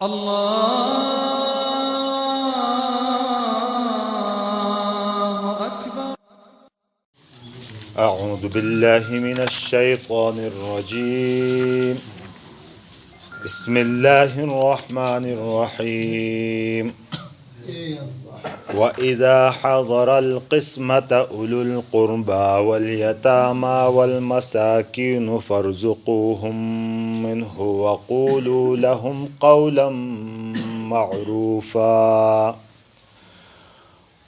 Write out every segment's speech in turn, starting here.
الله أكبر. أعوذ بالله من الشيطان الرجيم. بسم الله الرحمن الرحيم. وإذا حضر القسمة أولو القربى واليتامى والمساكين فارزقوهم منه وقولوا لهم قولا معروفا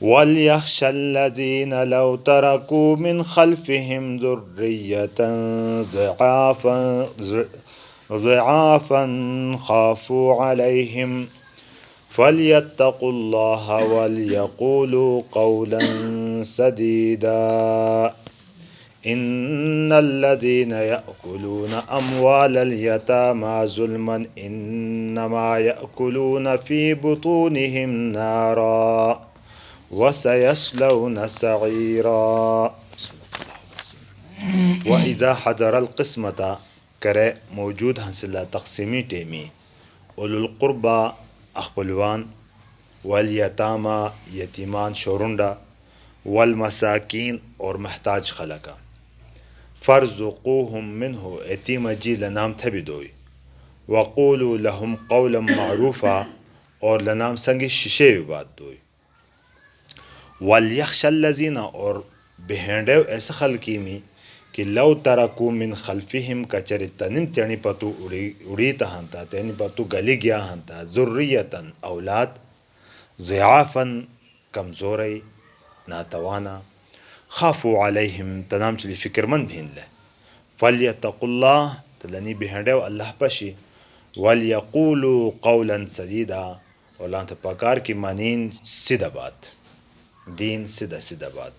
وليخشى الذين لو تركوا من خلفهم ذرية ضعافا خافوا عليهم فليتقوا الله وليقولوا قولا سديدا إن الذين يأكلون أموال اليتامى ظلما إنما يأكلون في بطونهم نارا وسيصلون سعيرا. وإذا حضر القسمة کرے موجود ہنسلا تقسیمی ٹیمی اولو القربہ اخپلوان والیتاما یتیمان شورنڈا والمساکین اور محتاج خلقا فرزقوهم منه یتیم جی لنام تھبی دوئی وقولوا لهم قولا معروفا اور لنام سنگ شیشے بات دوئی ولیخشى الذین اور بہنڈیو ایسا خلقی میں کہ لو ترکو من خلفہم کچر تنم تینی پتو اڑی تہانتا تینی پتو گلی گیا ہانتا ذریتن اولاد ضعافن کمزوری ناتوانا خافو علیہم تنام چلی فکر مند بھین لے فلیتقوا اللہ تلنی بہنڈیو اللہ پشی ولیقولو قولا سدیدا اور لانتا پاکار کی مانین سیدھا بات دین سیدھا سیدھا بات.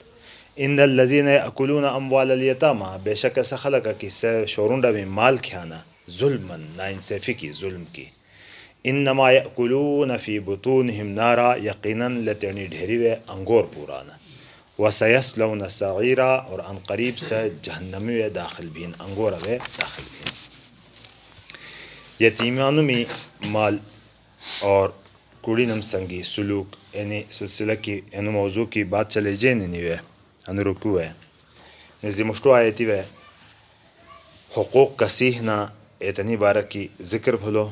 ان الذین یأکلون اموال الیتامى بے شک ایسا خلق کی شورنڈا میں مال کھانا ظلما ناانصافی کی ظلم کی انما یأکلون فی بطونہم نارا یقیناً لتعنی ڈھیری وے انگور پورانا وسیصلون سعیرا اور ان قریب سے جہنمی وے داخل بین انگور وے داخل بین. یتیمانوں میں مال اور کوڑی نم سنگی سلوک یعنی سلسلہ کی یعنی موضوع کی بات چلے جے نہیں وے ان رکوع ہے نزد مشروع آیتی وے حقوق کسیح نہ اتنی بارہ کی ذکر بھلو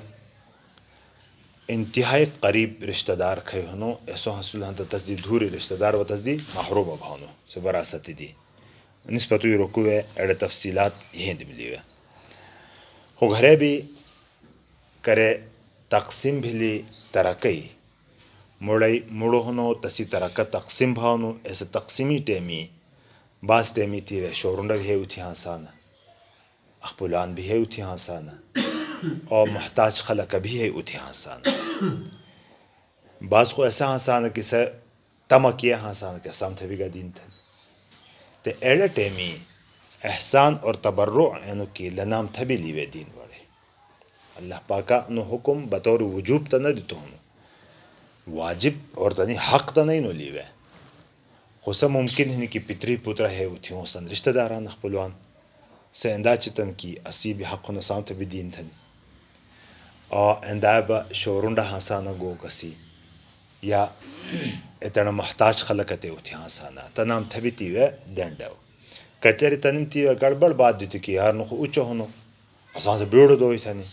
انتہائی قریب رشتہ دار کھے ہنو ایسو حصول ہنتا تصدی دھوری رشتہ دار و تصدی محروب بھانو سے براست دی نسبتوی رکوع ہے ایڈے تفصیلات یہیں دی ملی وے ہو گھرے بھی کرے تقسیم بھلی ترکی مڑائی مڑو ہنو تسی ترکہ تقسیم بھاونو ایسا تقسیمی ٹیمی باس ٹیمی تیرے شورنڈا بھی ہے اتھی ہانسانا اخپلان بھی ہے اتھی ہانسانا اور محتاج خلق بھی ہے اتھی ہانسانا باس کو ایسا ہانسانا کسے تمکیہ ہانسانا کہ اسام تھبی گا دین تھا تے ایڈا ٹیمی احسان اور تبرع اینو کی لنام تھبی لیوے دین بڑے اللہ پاکا انو حکم بطور وجوب تا نہ دیتو ہنو واجب اور تنی حق تا نہیں نو لیوے خوصا ممکن ہے کہ پتری پترہ ہے اتھیوں سن رشتہ داران اخپلوان سے اندہ چتن کی اسی بھی حق و نسام تا بھی دین تھنی اور اندہ با شورنڈا ہانسانا گو کسی یا اتنا محتاج خلقتے اتھی ہانسانا تنام تھبی تیوے دینڈاو کچری تنم تیوے گڑبڑ بات دیتی کہ یار نخو اچھو ہنو اسان سے بیڑو دوئی تھنی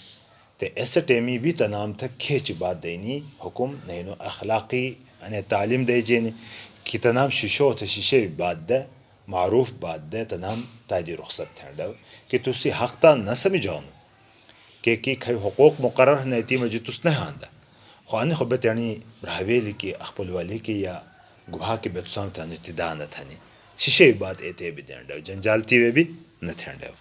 تے ایسا ٹیمی بھی تنام تک کھیچ بات دینی حکم نینو اخلاقی یعنی تعلیم دے جینی کہ تنام شیشو تے شیشے بات دے معروف بات دے تنام تائیدی رخصت تھینڈو کہ تسی حق تا نہ سمجھاؤنو کہ کھئی حقوق مقرر نیتی مجھے تس نہ ہاندا خواہنے خوبت یعنی براویلی کی اخپل والی کی یا گواہ کی بیتسام تا نتدا نہ تھنی شیشے بات ایتے بھی دینڈو جنجالتی وے بھی نہ تھینڈو.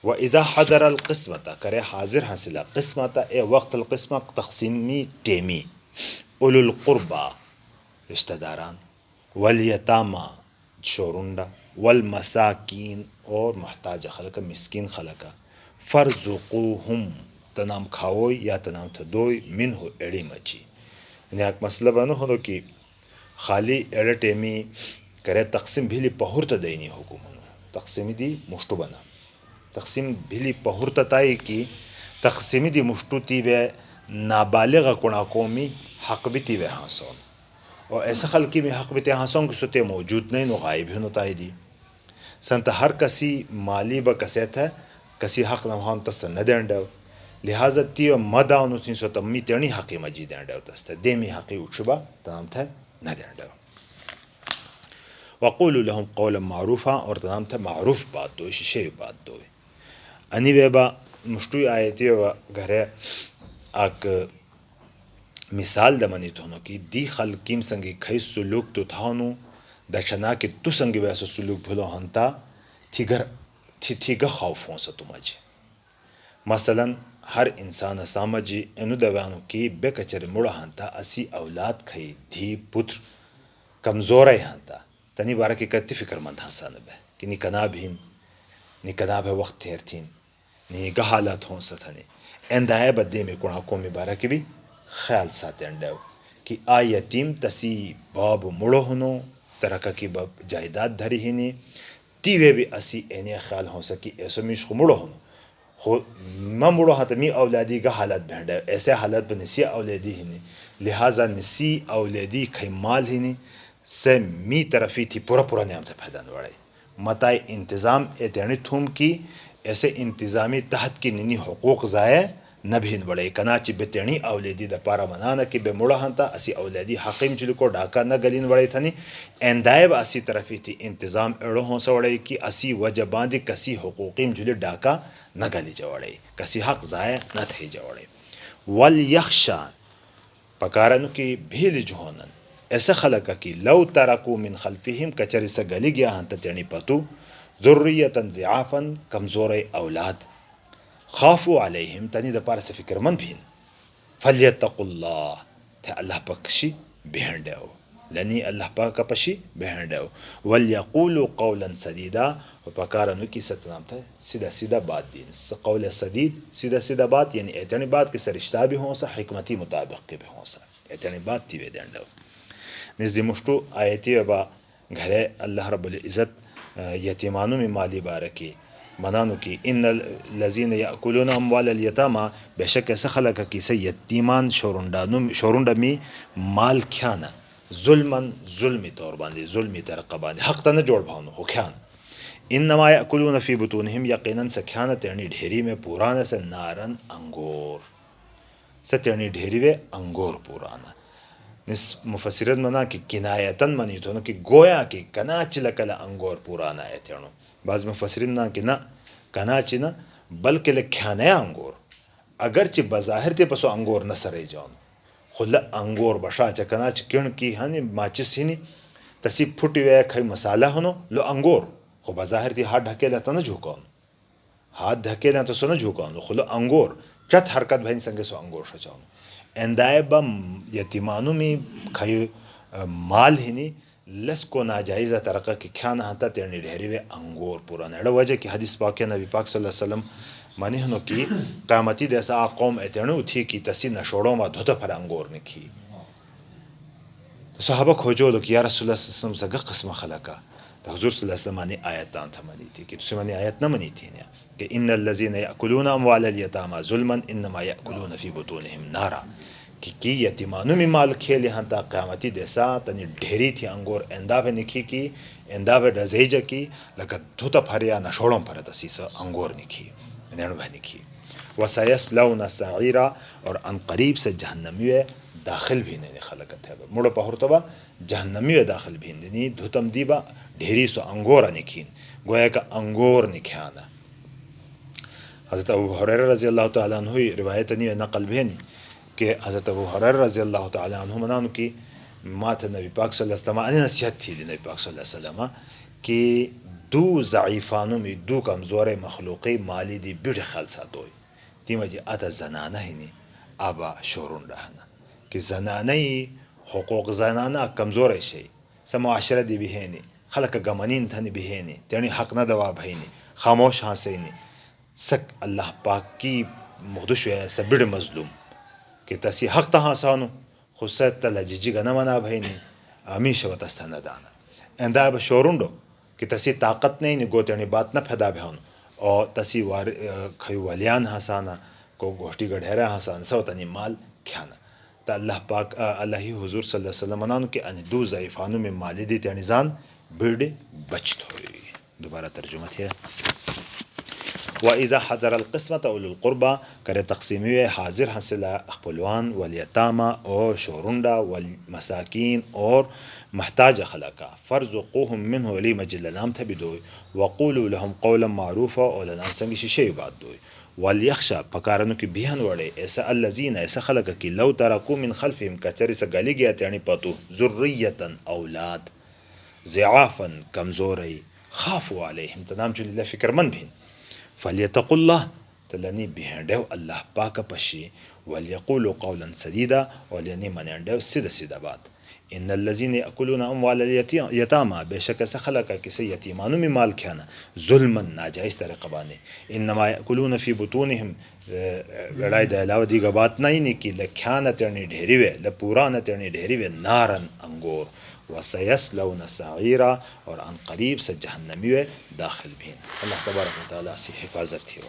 وَإِذَا حَضَرَ الْقِسْمَةَ کرے حاضر حاصلہ قسمت اے وقت القسمہ تقسیمی ٹیمی اولو القربہ رشتہ داران والیتاما شورنڈا والمساکین اور محتاج خلقہ مسکین خلقہ فرزقوہم تنام کھاوئی یا تنام تھدوئی منہو ایڑی مچی یعنی ایک مسئلہ بنو ہنو کہ خالی ایڑا ٹیمی کرے تقسیم بھیلی پہورتا دینی حکم ہنو تقسیمی دی مشتو بنا تقسیم بھیلی پہورتا تائی کی تقسیمی دی مشتو تی بے नाबालिग कुणा कौमी हक भी तीवे हाँसों और ऐसा खल्की में हक भी ते हाँसों कि सुते मौजूद नहीं नो गायब ही नताई दी संत हर कसी माली ब कसेत है कसी हक नहान तस न देंडव लिहाजा ती मदानु थी सो तम्मी तेणी हकी मजी देंडव तस्त देमी हकी उठबा तमाम थे न देंडव वक़ूलु लहुम क़ौलन मारूफा और तमाम थे मारूफ बात दो शे बात दो अनि वेबा मुश्तु आयती व घरे आक मिसाल दमनी तोनो की दी खलकीम संगी खई सुलूक तो थानु दशना के तु संगी वैसे सुलूक भलो हंता थीगा खौफ हो सा तुमज मसलन हर इंसान सामजी एनु दवानु की बेकचर मुड़ा हंता असी औलाद खई धी पुत्र कमजोर हंता तनी बारा की कति फिक्रमंद हंसान बे कि निकना भीन निकना भे वक्त थेर थीन नी गहालत हो सथने एंदाए बदे में कुणा को में बारा की भी ख्याल साथ अंडव कि आ यतीम तसी बाब मुड़ो हनो तरका की बाब जायदाद धरी ही नहीं तीवे भी असी एने ख्याल हो सकी ऐसो मिश को मुड़ो हनो हो म मुड़ो हाथ मी औलादी का हालत भेंड ऐसे हालत पर नसी औलादी ही नहीं लिहाजा नसी औलादी खई माल ही नहीं से मी तरफी थी पूरा पूरा नियम से फैदान वाले मताई इंतज़ाम एतनी थूम की ऐसे इंतज़ामी तहत की निनी हुकूक ज़ाये न भीन बड़े कनाची बेतेणी औलादी द पारा मनाना कि बे मुड़ा हंता असी औलादी हकीम जुल को डाका न गलीन बड़े थनी एंदायब असी तरफी थी इंतज़ाम एड़ो हो सवड़े कि असी वजबांदी कसी हुकूकीम जुल डाका न गली जवड़े कसी हक ज़ाये न थे जवड़े वल यख्शा पकारन की भील जोहनन ऐसा खलका कि लव तरकू मिन खल्फिहिम कचरी से गली गया हंता तेणी पतु ज़ुर्रियतन ज़िआफ़न कमज़ोर औलाद खाफू अलैहिम तनी दपार से फिक्रमंद भीन फलियत्तकुल्लाह थे अल्लाह पक्षी बेहंडो लनी अल्लाह पाक पशी बेहंडो वलयक़ूलु क़ौलन सदीदा व पकारनु की सतनाम था सीधा सीधा बात दीन क़ौल सदीद सीधा सीधा बात यानी एतनी बात के सरिश्ता भी हो सा हिकमती मुताबिक के भी हो सा एतनी बात थी वे देंडो निज़ी मुश्तु आयती वबा घरे अल्लाह रब्बुल इज़्ज़त यतीमानु में माली बारकी मनानु की इन लजीन याकुलून अम्वाल यतामा बेशक ऐसा खलक की से यतीमान शोरुंडा में माल ख्याना जुल्मन जुल्मी तौर बांधे जुल्मी तरक़ा बांधे हक तन जोड़ भावनो हो ख्यान इन नमा याकुलून फी बुतूनहिम यकीनन से ख्याना तेरनी ढेरी में पुराना से नारन अंगूर से तेरनी ढेरी वे अंगूर पुराना निस मुफसिरन मना कि किनायतन मनी तो कि गोया कि कना चिलकला अंगूर पुराना है तेरणो बाज़ मुफसिरिन ना कि ना कनाची ना बल्कि लख्याने अंगूर अगरचे बज़ाहिर ते पसो अंगूर न सरे जान खुला अंगूर बशा च कनाच किण की हनी माचिस ही नहीं तसी फुटी वे खई मसाला हनो लो अंगूर खो बज़ाहिर ते हाथ ढकेला तो न झुकान हाथ ढकेला तो सो न झुकान खुला अंगूर चत हरकत भइन संगे सो अंगूर शचान एंदाए बम यतीमानु में खई माल ही नहीं लस को नाजायज़ा तरक़ा की ख्यान हता तेरनी ढेरी वे अंगूर पुराना एड़ा वजह की हदीस पाक नबी पाक सल्लल्लाहु अलैहि वसल्लम मानी हनो की क़यामती जैसा कौम एतणु थी कि तसी नशोड़ों में धोता फर अंगूर ने की तो सहाबा खोजो लो कि या रसूलुल्लाह सल्लल्लाहु अलैहि वसल्लम सगा क़स्म खलका तो हुज़ूर सल्लल्लाहु अलैहि वसल्लम ने आयत तान था मनी थी कि तुसे मनी आयत न मनी थी ने कि इन्नल लज़ीना याकुलूना अम्वालल यतामा ज़ुल्मन इन्नमा याकुलूना फी बुतूनिहिम नारा कि यतीमानु में माल खेल यहाँ तक क़यामती देसा तनी ढेरी थी अंगूर एंदा पे निखी की एंदा पे डजेज की लगा धुता फरिया नशोड़ों पर तसी से अंगूर निखी नेणु भाई निखी वसयस्लौना सईरा और अनकरीब से जहन्नमी दाखिल भी नहीं खलकत है मुड़ो पहुरतबा जहन्नमी दाखिल भी नहीं धुतम दीबा ढेरी सो अंगूर निखीन गोया का अंगूर निख्याना हज़रत अबू हुरैरा रज़ी अल्लाह तआला अन्हु रिवायत नहीं नकल भेनी कि हज़रत अबू हुरैरा रज़ी अल्लाह तआला अन्हु मनानु की मात नबी पाक सल्लल्लाहु अलैहि वसल्लम नसीहत थी नबी पाक सल्लल्लाहु अलैहि वसल्लम कि दो ज़ईफ़ानु में दो कमज़ोर मखलूक़ी माली दी बिड़ खालसा दोई तीमा जी आता जनाना ही नहीं आबा शोरुन रहना कि जनाना ही हुकूक जनाना कमज़ोर है शे समाशरा दी भी है नहीं खलक गमनीन थनी भी है नहीं तेनी हक न दवा भाई नहीं खामोश हाँ से नहीं सक अल्लाह पाक की मुखदुश है सबिड़ मजलूम कि तसी हक तहाँ सानो खुसत लजिजी गना मना भाई नहीं हमेशा वतस्ताना दाना एंदा अब शोरुंडो कि तसी ताकत नहीं गोतेनी बात न फैदा भावनो और तसी वार खयु वलियान हसाना को घोटी गढ़ेरा हसान सवतनी माल ख्याना तो अल्लाह पाक अल्लाह ही हुजूर सल्लल्लाहु अलैहि वसल्लम अनान के अन दो ज़ईफ़ानों में मालिदी तनिजान बिरडे बचत हुई। दोबारा तर्जुमा थे व इज़ा हज़र अलक़िस्मत उलुल क़ुरबा करे तक़सीमी हाजिर हंसला अख़पलवान वल यतामा और शोरुंडा वल मसाकीन और महताज खलका फ़र्ज़ुक़ूहुम मिन्हु अली मजिल नाम थे बिदोई वक़ूलु लहुम क़ौलन मारूफ़ा और नाम संगी शिशे बात दोई वल यख्शा पकारनु की बिहन वड़े ऐसा अल्लज़ीन ऐसा खलक की लव तरकू मिन खल्फ़िहिम कचरी से गली गया त्यानी पतु ज़ुर्रियतन औलाद ज़िआफ़न कमज़ोरई खाफ़ु अलैहिम तनाम चुलिल्ला फ़िक्रमंद भिन फ़लियतक़ुल्लाह तलनी बिहंडेव अल्लाह पाक पशी वलियक़ूलु क़ौलन सदीदा और यानी मनेंडेव सीधा सीधा बात इन्नल्लज़ीन यअकुलून अम्वालल यतामा बेशक ऐसा खलका किसे यतीमानों में माल खाना जुल्मन नाजायज़ तरीक़ा बाने इन्नमा यअकुलून फ़ी बुतूनिहिम लड़ाई दलाव दी बात नहीं कि लख्यान तेरनी ढेरीवे ल पूरा न तेरनी ढेरीवे नारन अंगूर वसयस्लौन सईरा और अन करीब से जहन्नमी दाखिल भी। अल्लाह तबारक व तआला से हिफाजत थी।